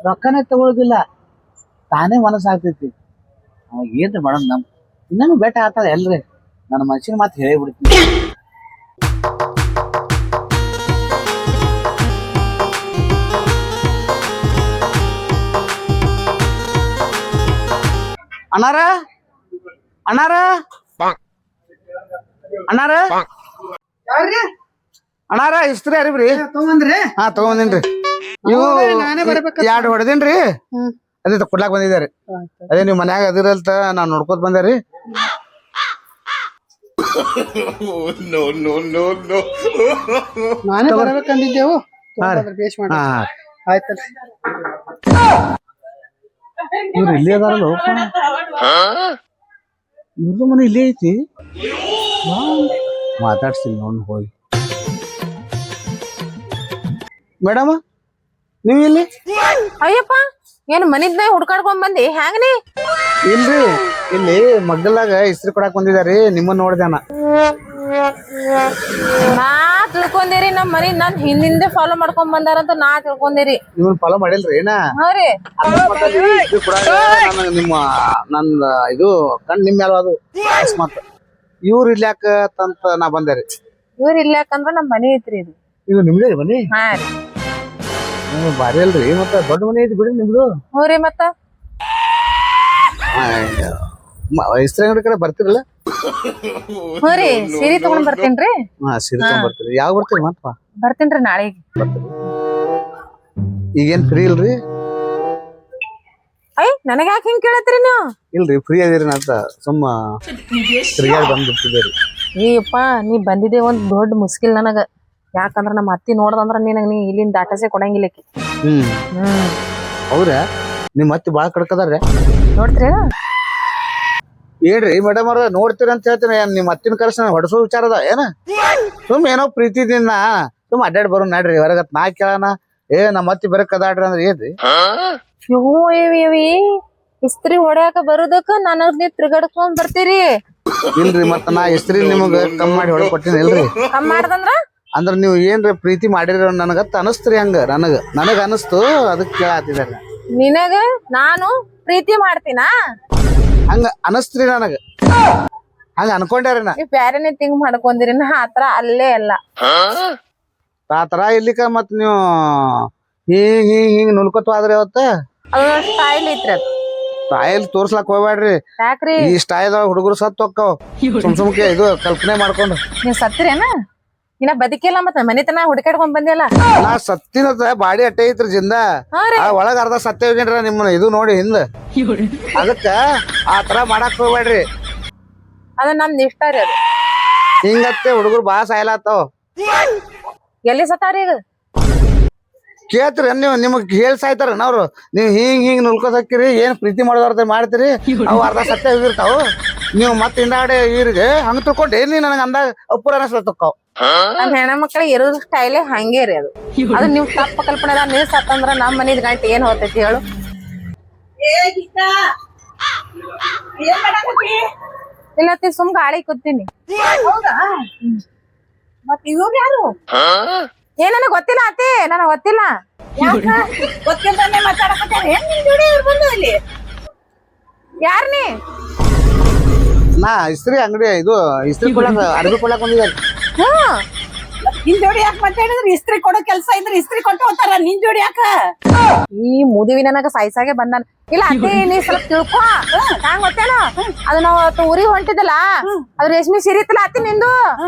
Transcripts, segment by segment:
ರೊಕ್ಕನೇ ತಗೊಳುದಿಲ್ಲ ತಾನೇ ಮನಸ್ಸಾಗ್ತೈತಿ ಅವಾಗ ಏನ್ರಿ ಮೇಡಮ್ ನಮ್ ಇನ್ನೂ ಬೆಟ್ಟ ಆಗ್ತದ ಎಲ್ರಿ ನನ್ನ ಮನುಷ್ಯನ ಮಾತು ಹೇಳಿ ಬಿಡ್ತೀನಿ ಅಣ್ಣಾರ ಅಣ್ಣಾರ ಅಣ್ಣಾರ ಅಣ್ಣಾರ ಇಸ್ತ್ರಿ ಅರಿಬ್ರಿ ತಗೊಂಡ್ರಿ ಹಾ ತಗೊಂಬಂದಿನ್ರಿ ಇವು ಎರಡು ಹೊಡೆದೇನ್ರಿ ಅದೇ ಕೊಡ್ಲಾಕ್ ಬಂದಿದ್ದಾರೆ ಅದೇ ನೀವ್ ಮನ್ಯಾಗ ಅದಿರಲ್ತ ನಾನ್ ನೋಡ್ಕೋತ ಬಂದೇರಿ ನಾನೇ ಬರ್ಬೇಕಂದಿದ್ದೆವು ಬೇಸ್ ಮಾಡಿ ಆಯ್ತಲ್ರಿ ಇವ್ರು ಇಲ್ಲೇ ಅದಾರಲ್ಲ ಇವ್ರದ್ದು ಮನೆ ಇಲ್ಲೇ ಐತಿ ಮಾತಾಡ್ಸಿಲ್ಲ ನೋಡ್ ಹೋಗಿ ಮೇಡಮ್ ನೀವ್ ಇಲ್ಲಿ ಅಯ್ಯಪ್ಪ ಏನ್ ಮನಿದ್ನ ಹುಡ್ಕಾಡ್ಕೊಂಡ್ ಬಂದಿ ಹ್ಯಾಂಗನಿ ಇಲ್ರಿ ಇಲ್ಲಿ ಮಗ್ಗಲಾಗ ಇಸ್ತ್ರಿ ಕೊಡಾಕ್ ಬಂದಿದಾರಿ ನಿಮ್ಮನ್ನ ನೋಡ್ದೇನ ನಾ ತಿಳ್ಕೊಂಡಿರಿ ನಮ್ ಮನಿ ನನ್ ಹಿಂದಿಂದೆ ಫಾಲೋ ಮಾಡ್ಕೊಂಡ್ ಬಂದಾರಂತ ನಾ ತಿಳ್ಕೊಂಡಿರಿ ನಿಮ್ಮನ್ನ ಫಾಲೋ ಮಾಡಿಲ್ರಿ ಏನ ಹಾ ರೀ ಇಸ್ತ್ರಿ ಕೊಡಾಕ ನಾನು ನಿಮ್ಮ ನಂದ ಇದು ಕಣ್ ನಿಮ್ ಮ್ಯಾಲ ಅದು ಅಕಸ್ಮಾತ್ ಇವ್ರು ಇಲ್ಯಾಕಂತ ನಾ ಬಂದೇರಿ ಇವ್ರ ಇಲ್ಲಾಕಂದ್ರ ನಮ್ ಮನಿ ಐತ್ರಿ ಇದು ಇದು ನಿಮ್ದೇ ರೀ ಬನ್ನಿ ಹಾ ರೀ ಬಾರಿ ಅಲ್ರಿ ಮತ್ತ ದೊಡ್ಡ ಮನೆ ಐತಿ ಬಿಡ್ರಿ ನಿಮ್ದು ಹ್ಞೂ ರೀ ಮತ್ತ ಇಸ್ತ್ರಿ ಅಂಗಡಿ ಕಡೆ ಬರ್ತಿರಲ್ಲ ಹ್ಞೂ ರೀ ಸೀರೆ ತಗೊಂಡ್ ಬರ್ತೇನ್ರಿ ಹಾ ಸೀರೆ ತಗೊಂಡ್ ಬರ್ತೀರಿ ಯಾವ ಬರ್ತೀರಿ ಮತ್ತ ಬರ್ತೇನ್ರಿ ನಾಳೆಗೆ ಈಗೇನ್ ಫ್ರೀ ಇಲ್ರಿ ಅಯ್ಯ ನನಗ ಯಾಕೆ ಹಿಂಗ್ ಕೇಳತ್ರಿ ನೀವು ಇಲ್ರಿ ಫ್ರೀ ಅದಿರಿ ಅಂತ ಸುಮ್ಮ ತಿರ್ಗಾಡಿ ಬಂದ್ಬಿಡ್ತಿದ್ದೀರಿ ಏಯಪ್ಪ ನೀ ಬಂದಿದೆ ಒಂದ್ ದೊಡ್ಡ ಮುಸ್ಕಿಲ್ ನನಗ ಯಾಕಂದ್ರ ನಮ್ಮ ಅತ್ತಿ ನೋಡ್ದಂದ್ರ ನೀ ಇಲ್ಲಿಂದ ದಾಟಸೆ ಕೊಡಂಗಿಲ್ಲ ಆಕಿ ಹೌದ್ರ ನಿಮ್ ಮತ್ತೆ ಬಾಳ ಕಡ್ಕದಾರ್ರಿ ನೋಡ್ತೀರ ಏನ್ರಿ ಮೇಡಮ್ ಅವ್ರ ನೋಡ್ತೀರಿ ಅಂತ ಹೇಳ್ತೀನಿ ನಿಮ್ ಅತ್ತಿನ ಕರ್ಸ ಹೊಡಸೋ ವಿಚಾರ ಅದ ಏನ ಸುಮ್ ಏನೋ ಪ್ರೀತಿದಿಂದ ಸುಮ್ ಅಡ್ಡಾಡ್ ಬರೋ ನಡ್ರಿ ಹೊರಗತ್ ನಾ ಕೇಳಣ ನಮ್ಮ ಅತ್ತಿ ಬರಕ್ ಅದಾಡ್ರಿ ಅಂದ್ರೆ ಏನ್ರಿ ಇವಿ ಇಸ್ತ್ರಿ ಹೊಡ್ಯಾಕ ಬರುದಕ್ಕ ನನಗ್ ನೀ ತಿರ್ಗಾಡ್ಕೊಂಡ್ ಬರ್ತೀರಿ ಇಲ್ರಿ ಮತ್ತ ನಾ ಇಸ್ತ್ರಿ ನಿಮಗ ಕಮ್ಮಿ ಮಾಡಿ ಹೊಡಕ್ ಕೊಟ್ಟಿನಿ ಇಲ್ರಿ ಕಮ್ ಮಾಡ್ದಂದ್ರ ಅಂದ್ರ ನೀವ್ ಏನ್ರ ಪ್ರೀತಿ ಮಾಡಿರ ನನಗತ್ತ ಅನಸ್ತ್ರಿ ಹಂಗ ನನಗ ಅನಸ್ತು ಅದಕ್ ಕೇಳಾತಿದಾರ ನಿನಗ ನಾನು ಪ್ರೀತಿ ಮಾಡ್ತೀನ ಹಂಗ ಅನಸ್ತ್ರಿ ನನಗ ಹಂಗ ಅನ್ಕೊಂಡ್ಯಾರ ನಾ ನೀವ್ ಬ್ಯಾರೆನೆ ತಿಂಗ್ ಮಾಡ್ಕೊಂಡಿರಿ ನಾ ಆತರ ಅಲ್ಲೇ ಅಲ್ಲ ಆತರ ಇಲ್ಲಿಕ ಮತ್ ನೀವು ಹಿಂಗ್ ಹಿಂಗ್ ಹಿಂಗ್ ನುಲ್ಕೊತ ಆದ್ರಿ ಅವತ್ತ ಅದು ಸ್ಟೈಲ್ ಐತ್ರಿ ಅದು ಸ್ಟೈಲ್ ತೋರ್ಸ್ಲಾಕ್ ಹೋಗ್ಬ್ಯಾಡ್ರಿ ಯಾಕ್ರಿ ಈ ಸ್ಟೈಲ್ ಹುಡುಗರು ಸತ್ ಹೋಗ್ತಾವ ಸುಮ್ಕೆ ಇದು ಕಲ್ಪನೆ ಮಾಡ್ಕೊಂಡು ನೀವ್ ಸತ್ತಿರೇನ ಇನ್ನ ಬದುಕಿಲ್ಲ ಮತ್ತ ಮನಿತನ ಹುಡ್ಕಾಡ್ಕೊಂಡ್ ಬಂದಿಲ್ಲ ನಾ ಸತ್ತಿನ ಬಾಡಿ ಅಟ್ಟೆ ಐತ್ರಿ ಜಿಂದ ಒಳಗ ಅರ್ಧ ಸತ್ಯ ಹೋಗ್ಯಾನ್ರ ನಿಮ್ಮನ್ನ ಇದು ನೋಡಿ ಹಿಂದ ಅದಕ್ಕ ಆತರ ಮಾಡಾಕ್ ಹೋಗ್ಬ್ಯಾಡ್ರಿ ಅದ ನಮ್ದ್ ಇಷ್ಟ ರೀ ಅದು ಹಿಂಗತ್ತೆ ಹುಡುಗರು ಬಾಳ ಸಾಯ್ಲಾತಾವ ಎಲ್ಲಿ ಸತ್ತಾರ ಈಗ ಕೇಳ್ತೀರಿ ನೀವು ನಿಮಗ್ ಹೇಳ್ ಸಾಯ್ತಾರ ಅವ್ರು ನೀವ್ ಹಿಂಗ್ ಹಿಂಗ್ ನುಲ್ಕೋತ್ ಹಾಕಿರಿ ಏನ್ ಪ್ರೀತಿ ಮಾಡೋದ್ರ ಮಾಡ್ತೀರಿ ಅವು ಅರ್ಧ ಸತ್ಯ ಹೋಗಿರ್ತಾವ ನೀವು ಮತ್ ಹಿಂದಾಡೆ ಇವ್ರಿಗೆ ಹಂಗ ತಿಳ್ಕೊಂಡ್ ಏನ್ ನನಗ ಅಂದಾಗ ಅಪ್ಪುರ ಅನಸ್ಲತ್ತಕ್ಕಾವ್ ನಮ್ ಹೆಣ್ಮಕ್ಳಿಗೆ ಇರೋದ್ ಸ್ಟೈಲೇ ಹಂಗೆ ರೀ ಅದು ಅದು ನೀವ್ ತಪ್ಪ ಕಲ್ಪನೆ ಅದ ನೀವ್ ಸತ್ತಂದ್ರ ನಮ್ ಮನಿದ್ ಗಂಟೆ ಏನ್ ಹೋಗ್ತೈತಿ ಹೇಳು ಇಲ್ಲ ಸುಮ್ ಗಾಳಿ ಕೂತೀನಿ ಮತ್ ಇವ್ರು ಯಾರು ಏ ನನಗ್ ಗೊತ್ತಿಲ್ಲ ಅತ್ತಿ ನನಗ್ ಗೊತ್ತಿಲ್ಲ ಗೊತ್ತಿಲ್ದಾನೆ ಮಾತಾಡಕತ್ತಾರ ಏನ್ ನಿನ್ ಜೋಡಿ ಇವ್ರು ಬಂದು ಇಲ್ಲಿ ಯಾರ್ ನೀ ನಾ ಇಸ್ತ್ರಿ ಅಂಗಡಿ ಇದು ಇಸ್ತ್ರಿ ಕೊಡಕ್ ಅರ್ಬಿ ಕೊಡಕ್ ಬಂದಿದ್ದಾರೆ ಹ್ಮ್ ನಿನ್ ಜೋಡಿ ಯಾಕೆ ಮಾತಾಡಿದ್ರೆ ಇಸ್ತ್ರಿ ಕೊಡೋ ಕೆಲ್ಸ ಇದ್ರೆ ಇಸ್ತ್ರಿ ಕೊಟ್ಟು ಹೋಗ್ತಾರ ನಿನ್ ಜೋಡಿ ಯಾಕ ಈ ಮುದಿವಿ ನನಗ ಸಾಯ್ಸಾಗೆ ಬಂದಾನ ಇಲ್ಲ ಅತ್ತಿ ನೀ ಸ್ವಲ್ಪ ತಿಳ್ಕೊ ಹ್ಯಾಂಗ ಗೊತ್ತೇನ ಅದು ನಾವ್ ಊರಿಗೆ ಹೊಂಟಿದಲ್ಲ ಅದ್ ರೇಷ್ಮೆ ಸೀರೆ ಇತ್ತಲ್ಲ ಅತ್ತಿ ನಿಂದು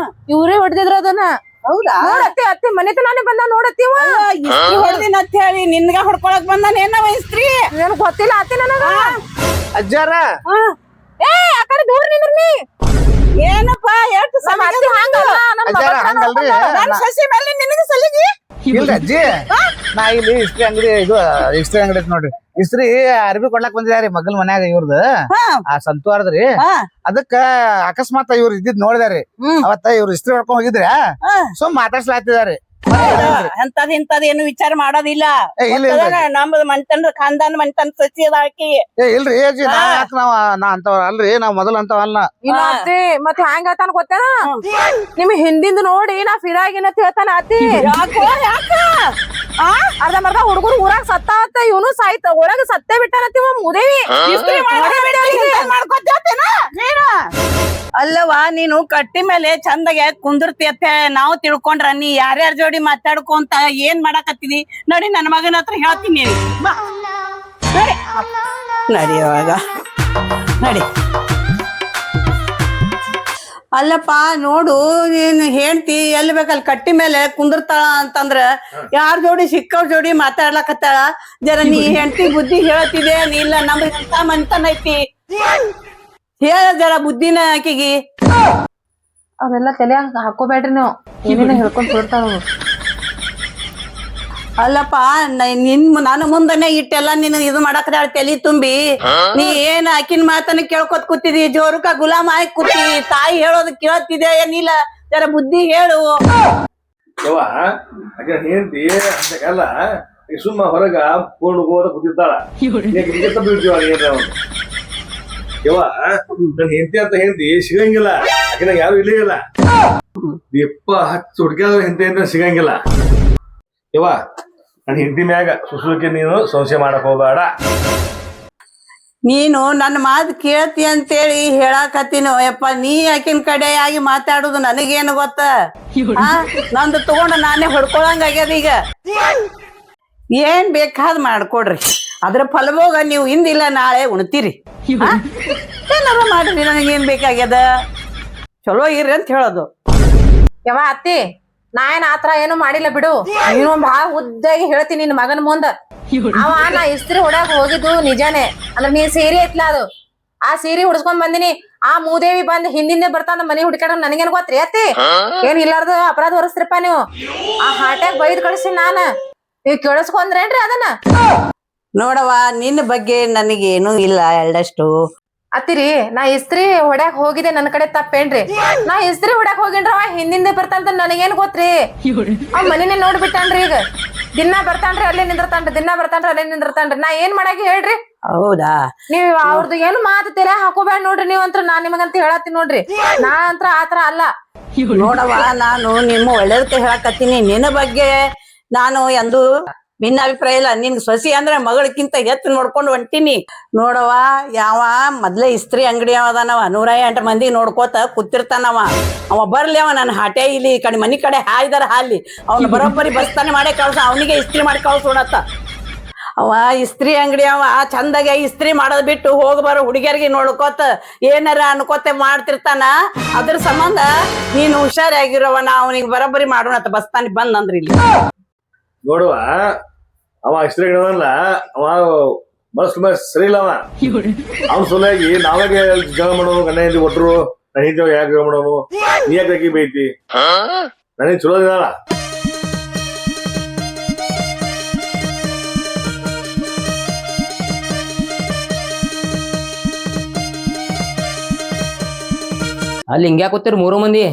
ಇವ್ರೇ ಹೊಡೆದಿದ್ರ ಅದನ್ನ ಹೌದಾ ನೋಡತ್ತಿ ಅತ್ತಿ ಮನೆತನಾನೇ ಬಂದ ನೋಡತ್ತಿವ ಇಸ್ತ್ರಿ ಹೊಡ್ದಿನ ಅಂತ ಹೇಳಿ ನಿನ್ಗ ಹೊಡ್ಕೊಳಕ್ ಬಂದಾನ ಏನವ ಇಸ್ತ್ರಿ ನನ್ ಗೊತ್ತಿಲ್ಲ ಅತ್ತಿ ನನಗ ಅಜ್ಜಾರ ಏ ಆ ಕಡೆ ದೂರ ನಿಂದ್ರ ನೀ ಏನಪ್ಪಾ ಎಷ್ಟು ನಮ್ಮ ಅತ್ತಿ ಹಂಗಲ್ಲ ನಮ್ಮ ಅಜ್ಜಾರ ಹಂಗಲ್ರಿ ನನ್ ಸಸಿ ಮೇಲೆ ನಿನಗ ಸಲಿಗಿ ಇಲ್ರಿ ಅಜ್ಜಿ ನಾ ಇಲ್ಲಿ ಇಸ್ತ್ರಿ ಅಂಗಡಿ ಇದು ಇಸ್ತ್ರಿ ಅಂಗಡಿ ಐತಿ ನೋಡ್ರಿ ಇಸ್ತ್ರಿ ಅರ್ಬಿ ಕೊಡ್ಲಾಕ್ ಬಂದಿದಾರಿ ಮಗಲ್ ಮನ್ಯಾಗ ಇವ್ರದ್ ಆ ಸಂತವಾರದ್ರಿ ಅದಕ್ಕ ಅಕಸ್ಮಾತ್ ಇವ್ರು ಇದ್ದಿದ್ ನೋಡಿದಾರಿ ಅವತ್ತ ಇವ್ರು ಇಸ್ತ್ರಿ ಹೊಡ್ಕೊಂಡ್ ಹೋಗಿದ್ರ ಸುಮ್ ಮಾತಾಡ್ಸ್ಲಾತಿದಾರಿ ಅಂತದ್ ಇಂತದ್ ಏನು ವಿಚಾರ ಮಾಡೋದಿಲ್ಲ ಇಲ್ಲ ನಮ್ದು ಮನ್ತನ್ ಖಾನ್ದಾನ್ ಮನ್ತನ್ ಸಸಿ ಅದ ಆಕಿ ಇಲ್ರಿ ಅಜ್ಜಿ ನಾ ಅಂತವ್ರ ಅಲ್ರಿ ನಾವ್ ಮೊದಲ್ ಅಂತವಲ್ಲ ಇಲ್ಲ ಅತ್ತಿ ಮತ್ತೆ ಹ್ಯಾಂಗ ಹೇಳ್ತಾನ ಗೊತ್ತೇನ ನಿಮ್ ಹಿಂದಿಂದ ನೋಡಿ ನಾ ಫಿರಾಗಿನ ಹೇಳ್ತಾನ ಅತ್ತಿ ಯಾಕ ಅರ್ಧಂಬರ್ಧ ಹುಡುಗರು ಊರಾಗ ಸತ್ತಾವತ್ತ ಇವನು ಸಾಯ್ತ ಒಳಗ ಸತ್ತೇ ಬಿಟ್ಟಾನತ್ತಿ ಮುದೇವಿ ಇಸ್ತ್ರಿ ಮಾಡ್ಕೊತೇನ ನೀನು ಅಲ್ಲವಾ ನೀನು ಕಟ್ಟಿ ಮೇಲೆ ಚಂದಾಗೆ ಕುಂದಿರ್ತಿಯತ್ತೆ ನಾವು ತಿಳ್ಕೊಂಡ್ರ ನೀ ಯಾರ್ಯಾರ ಜೋಡಿ ಮಾತಾಡ್ಕೊಂತ ಏನ್ ಮಾಡಾಕತ್ತಿದಿ ನೋಡಿ ನನ್ನ ಮಗನ ಹತ್ರ ಹೇಳ್ತೀನಿ ಬಾ ನಡಿ ನಡಿಯುವಾಗ ನಡಿ ಅಲ್ಲಪ್ಪ ನೋಡು ನೀನ್ ಹೆಂಡ್ತಿ ಎಲ್ಲಿ ಬೇಕಲ್ಲಿ ಕಟ್ಟಿ ಮೇಲೆ ಕುಂದಿರ್ತಾಳ ಅಂತಂದ್ರ ಯಾರ್ ಜೋಡಿ ಸಿಕ್ಕವ್ರ ಜೋಡಿ ಮಾತಾಡ್ಲಕತ್ತಾಳ ಜರ ನೀ ಹೆಂಡ್ತಿ ಬುದ್ಧಿ ಹೇಳ್ತಿದೆ ನೀ ಇಲ್ಲ ನಮ್ಗೆ ಎಂತ ಮನ್ತನ ಐತಿ ಹೇಳ ಜರ ಬುದ್ಧಿನ ಆಕಿಗಿ ಅದೆಲ್ಲ ತಲೆ ಹಾಕೋಬೇಡ್ರಿ ನೀವು ಏನೇನ ಹೇಳ್ಕೊಂಡ್ ಕೊಡ್ತಾರ ಅಲ್ಲಪ್ಪ ನನ್ನ ಮುಂದನೆ ಇಟ್ಟೆಲ್ಲ ನೀನು ಇದು ಮಾಡಕದಾಳ ತಲಿ ತುಂಬಿ ನೀ ಏನ್ ಆಕಿನ ಮಾತನ್ನ ಕೇಳ್ಕೊತ್ ಕೂತಿದಿ ಜೋರುಕ ಗುಲಾಮ್ ಆಗಿ ಕೂತಿ ತಾಯಿ ಹೇಳೋದು ಕೇಳ್ತಿದೆ ಏನಿಲ್ಲ ಜರ ಬುದ್ಧಿ ಹೇಳು ಯವ್ವ ಆಕೆ ಹೆಂಡತಿ ಅಲ್ಲ ಈಗ ಸುಮ್ಮ ಹೊರಗ ಪೂರ್ಣ ಹೋದ ಕೂತಿದ್ದಾಳ ಯವ್ವ ನನ್ ಹೆಂಡತಿ ಅಂತ ಹೆಂಡತಿ ಸಿಗಂಗಿಲ್ಲ ಆಕೆ ನಂಗೆ ಯಾರು ಇಲ್ಲೇ ಇಲ್ಲ ದೀಪ ಹಚ್ಚಿ ಹುಡ್ಕ್ಯಾದ ಹೆಂಡತಿ ಅಂತ ಸಿಗಂಗಿಲ್ಲ ಯವ್ವ ನನ್ ಹೆಂಡತಿ ಮ್ಯಾಗ ಸುಸುಕೆ ನೀನು ಸಂಶಯ ಮಾಡಕ್ ಹೋಗ್ಬೇಡ ನೀನು ನನ್ನ ಮಾತು ಕೇಳ್ತಿ ಅಂತೇಳಿ ಹೇಳಾಕತ್ತೀನೋ ಯಪ್ಪ ನೀ ಆಕಿನ ಕಡೆ ಆಗಿ ಮಾತಾಡುದು ನನಗೇನು ಗೊತ್ತ ನಂದು ತಗೊಂಡ ನಾನೇ ಹೊಡ್ಕೊಳಂಗ ಆಗ್ಯದ ಈಗ ಏನ್ ಬೇಕಾದ್ ಮಾಡ್ಕೊಡ್ರಿ ಅದ್ರ ಫಲಭೋಗ ನೀವು ಇಂದಿಲ್ಲ ನಾಳೆ ಉಣ್ತೀರಿ ಏನಾರ ಮಾಡ್ರಿ ನನಗೇನ್ ಬೇಕಾಗ್ಯದ ಚಲೋ ಇರ್ರಿ ಅಂತ ಹೇಳೋದು ಯವ ಅತ್ತಿ ನಾ ಏನ್ ಆತರ ಏನು ಮಾಡಿಲ್ಲ ಬಿಡು ನೀನು ಬಾಳ ಉದ್ದಾಗಿ ಹೇಳ್ತೀನಿ ನಿನ್ ಮಗನ ಮುಂದ ಅವ ನಾ ಇಸ್ತ್ರಿ ಹೊಡ್ಯಾಕ ಹೋಗಿದ್ದು ನಿಜಾನೇ ಅಂದ್ರೆ ನೀ ಸೀರೆ ಐತ್ಲ ಅದು ಆ ಸೀರೆ ಹುಡ್ಸ್ಕೊಂಡ್ ಬಂದಿನಿ ಆ ಮೂದೇವಿ ಬಂದ್ ಹಿಂದಿಂದೆ ಬರ್ತಾನ ಮನಿ ಹುಡ್ಕಾಡ ನನಗೇನ್ ಗೊತ್ತ್ರಿ ಅತ್ತಿ ಏನ್ ಇಲ್ಲಾರ್ದು ಅಪರಾಧ ಹೊರಸ್ರಿಪ್ಪ ನೀವು ಆ ಹಾಟ್ಯಾಗ ಬೈದ್ ಕಳ್ಸಿ ನಾನ ನೀವ್ ಕೇಳಿಸ್ಕೊಂಡ್ರೇನ್ರಿ ಅದನ್ನ ನೋಡವ ನಿನ್ನ ಬಗ್ಗೆ ನನಗೇನು ಇಲ್ಲ ಎಳ್ಳಷ್ಟು ಅತ್ತಿರಿ ನಾ ಇಸ್ತ್ರಿ ಹೊಡ್ಯಾಕ್ ಹೋಗಿದೆ ನನ್ ಕಡೆ ತಪ್ಪೇನ್ರಿ ನಾ ಇಸ್ತ್ರಿ ಹೊಡ್ಯಾಕ್ ಹೋಗಿನ್ರ ಅವ ಹಿಂದಿಂದ ಬರ್ತಾನಂತ ನನಗೇನ್ ಗೊತ್ತ್ರಿ ಅವ್ ಮನಿನೇ ನೋಡ್ಬಿಟ್ಟಾನ್ರಿ ಈಗ ದಿನಾ ಬರ್ತಾನ್ರಿ ಅಲ್ಲೇ ನಿಂದಿರ್ತಾನ್ರಿ ದಿನಾ ಬರ್ತಾನ್ರಿ ಅಲ್ಲೇ ನಿಂದಿರ್ತಾನ್ರಿ ನಾ ಏನ್ ಮಾಡಾಕಿ ಹೇಳ್ರಿ ಹೌದಾ ನೀವ್ ಅವ್ರದ್ದು ಏನು ಮಾತು ತೆರೆ ಹಾಕೋಬೇಡ ನೋಡ್ರಿ ನೀವಂತ್ರ ನಾ ನಿಮಗಂತ ಹೇಳತ್ತೀನಿ ನೋಡ್ರಿ ನಾ ಅಂತ್ರ ಆತರ ಅಲ್ಲ ನೋಡವ ನಾನು ನಿಮ್ಮ ಒಳ್ಳೇದಕ್ಕೆ ಹೇಳಕತ್ತೀನಿ ನಿನ್ನ ಬಗ್ಗೆ ನಾನು ಎಂದು ಭಿನ್ನ ಅಭಿಪ್ರಾಯ ಇಲ್ಲ ನಿನ್ ಸೊಸಿ ಅಂದ್ರೆ ಮಗಳಕ್ಕಿಂತ ಹೆಚ್ಚು ನೋಡ್ಕೊಂಡು ಹೊಂಟೀನಿ ನೋಡವ ಯಾವ ಮೊದ್ಲೇ ಇಸ್ತ್ರಿ ಅಂಗಡಿ ಅವದಾನವ 108 ಮಂದಿ ನೋಡ್ಕೋತ ಕೂತಿರ್ತಾನವ ಅವ ಬರ್ಲಿ ಅವ ನನ್ನ ಹಾಟೆ ಇಲ್ಲಿ ಈ ಕಡೆ ಮನಿ ಕಡೆ ಹಾಯ್ದಾರ ಹಾಲಿ ಅವ್ನ ಬರೋಬ್ಬರಿ ಬಸ್ತಾನೆ ಮಾಡೇ ಕಳ್ಸ ಅವನಿಗೆ ಇಸ್ತ್ರಿ ಮಾಡಿ ಕಳ್ಸೋಣತ್ತ ಅವ ಇಸ್ತ್ರಿ ಅಂಗಡಿ ಅವ ಚಂದಾಗೆ ಇಸ್ತ್ರಿ ಮಾಡೋದ್ ಬಿಟ್ಟು ಹೋಗಿ ಬರೋ ಹುಡುಗಿಯರಿಗೆ ನೋಡ್ಕೋತ ಏನಾರ ಅನ್ಕೋತೆ ಮಾಡ್ತಿರ್ತಾನ ಅದ್ರ ಸಂಬಂಧ ನೀನು ಹುಷಾರಾಗಿರೋವನ ಅವನಿಗೆ ಬರೋಬ್ಬರಿ ಮಾಡೋಣತ್ತ ಬಸ್ತಾನೆ ಬಂದಂದ್ರಿ ಇಲ್ಲಿ ನೋಡುವ ಅವ ಇಸ್ತ್ರಿ ಗಿಡದಲ್ಲ ಅವ ಮಸ್ತ್ ಸರಿ ಇಲ್ಲ ಅವ ಅವ್ನ ಸಲುವಾಗಿ ನಾವಾಗೆ ಜಗಳ ಮಾಡೋನು ಗಂಡ ಹೆಂಡತಿ ಒಟ್ರು ನನ್ನ ಹೆಂಡತಿ ಯಾಕೆ ಜಗಳ ಮಾಡೋನು ನೀ ಯಾಕೆ ಬೈತಿ ನನಗೆ ಚಲೋ ದಿನ ಅಲ್ಲಿ ಹಿಂಗ್ಯಾಕ್ ಕೂತಿರ್ 3 ಮಂದಿ